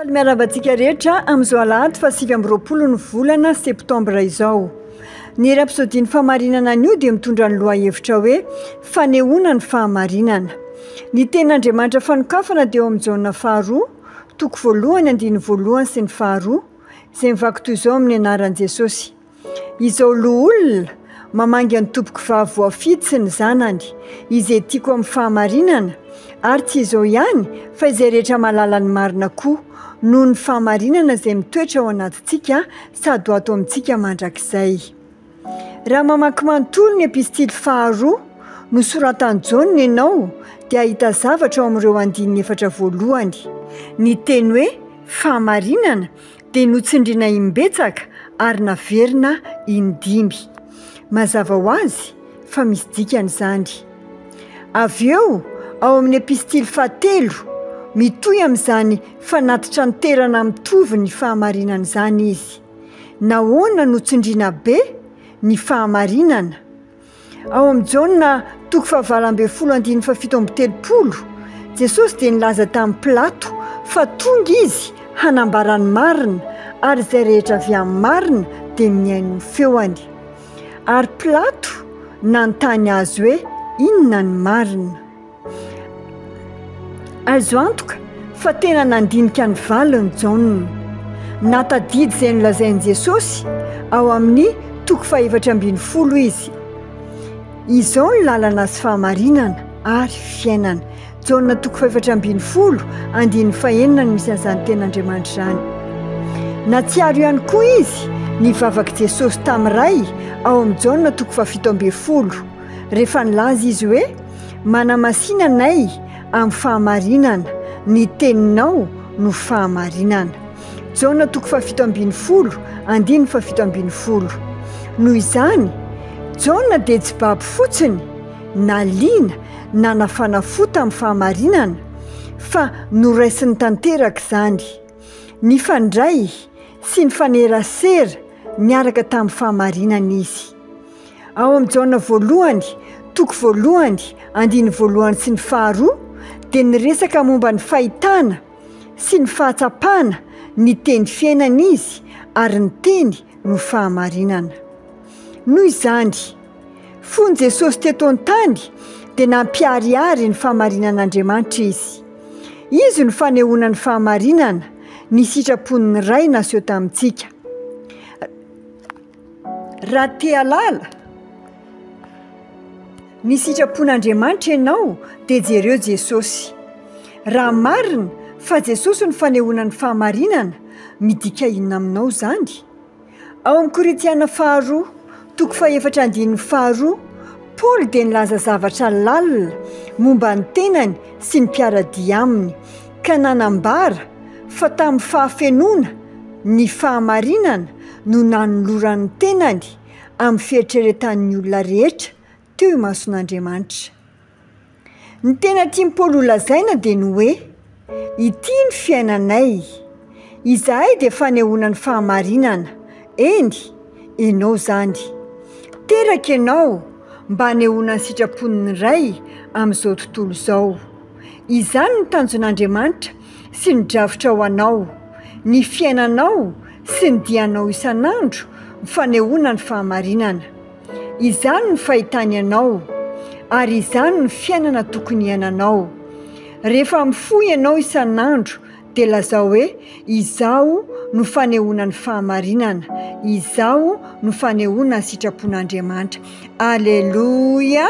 Miarabantsika rehetra amin'izao alahady fa 8 ny volana septambra izao. Ny episodin'ny fahamarinana an'io dia mitondra ny lohahevitra hoe fanehoana ny fahamarinana. Ny tenin'Andriamanitra fanokafana dia eo amin'ny jaona 2, toko 1, andiny 1 sy ny 2, izay mivaky toy izao amin'ny anaran'i Jesosy. Izao loha olona mamangy ny tompoko vavy voafidy sy ny zanany, izay tiako amin'ny fahamarinana, ary tsy izao ihany fa izay rehetra mahalala ny marina koa, noho ny fahamarinana izay mitoetra ao anatintsika sady ho atao amintsika mandrakizay. Raha mamaky manontolo ny epistily 2 nosoratan'i Jaona ianao dia ahita zavatra ao amin'ireo andininy 4 voalohany. Ny teny hoe fahamarinana dia notsindriana imbetsaka ary naverina indimy. Mazava ho azy fa misy dikany izany. Avy eo ao amin'ny epistily 3 mitohy amin'izany fanatitra niterana mitovy ny fahamarinana izany izy. Nahoana notsindriana be ny fahamarinana? Ao amin'ny Jaona 9:17, Jesosy dia nilaza tamin'ny Pilato fa tonga izy hanambara ny marina, ary izay rehetra avy amin'ny marina dia mihaino ny feoany. Ary Pilato nanontany azy hoe inona ny marina? Azo antoka fa tena nandinika ny valiny Jaona. Natadidy izay nolazain'i Jesosy ao amin'ny 4:10 izy. Izao ny lalana sy fahamarinana ary fiainana. Jaona 4:10, andiny 9 no misy an'izany tenin'Andriamanitra izany. Natsiaro ihany koa izy nivavaka Jesosy tamin'iray ao amin'ny Jaona 17, rehefa nilaza izy hoe manamasina anay amin'ny fahamarinana, ny teninao no fahamarinana. Jaona 17:10, andiny 17. Noho izany, Jaona dia tsy baby fotsiny, na liana, na nafanafota amin'ny fahamarinana, fa noraisiny tanteraka izany. Ny fandray sy ny fanerasera niaraka tamin'ny fahamarinana izy. Ao amin'ny Jaona 1, toko 1, andiny 1 sy ny 2, dia niresaka momba ny fahitana sy ny fahatsapana, ny teny fiainana izy, ary ny teny no fahamarinana. Noho izany, fony Jesosy teto an-tany dia nampiharihary ny fahamarinan'Andriamanitra izy. Izy no fanehoana ny fahamarinana, ny sitrapon'ny ray naseho tamintsika. Raha te halala ny sitrapon'Andriamanitra ianao dia jereo Jesosy. Raha marina fa Jesosy no fanehoana ny fahamarinana, midika inona aminao izany? Ao amin'ny Korinthiana 2, toko 4:2, Paoly dia nilaza zavatra lalina momba ny tenany sy ny mpiara-dia aminy, ka nanambara fa tamin'ny fahafenoana ny fahamarinana no nanoloran'ny tenany amin'ny fieritreretan'ny olona rehetra teo imason'Andriamanitra. Ny tena tian'i Paoly holazaina dia ny hoe ity ny fiainanay, izahay dia fanehoana ny fahamarinana. Eny, ianao izany. Teraka ianao mba hanehoana ny sitrapon'ny ray amin'izao tontolo izao. Izany ny tanjon'Andriamanitra sy ny drafitra ho anao, ny fiainanao sy ny dianao isan'andro fanehoana ny fahamarinana. Izany ny fahitany ianao, ary izany ny fiainana tokony iananao. Rehefa mifoy ianao isan'andro dia lazao hoe izaho no fanehoana ny fahamarinana, izaho no fanehoana ny sitrapon'Andriamanitra. Aleloia!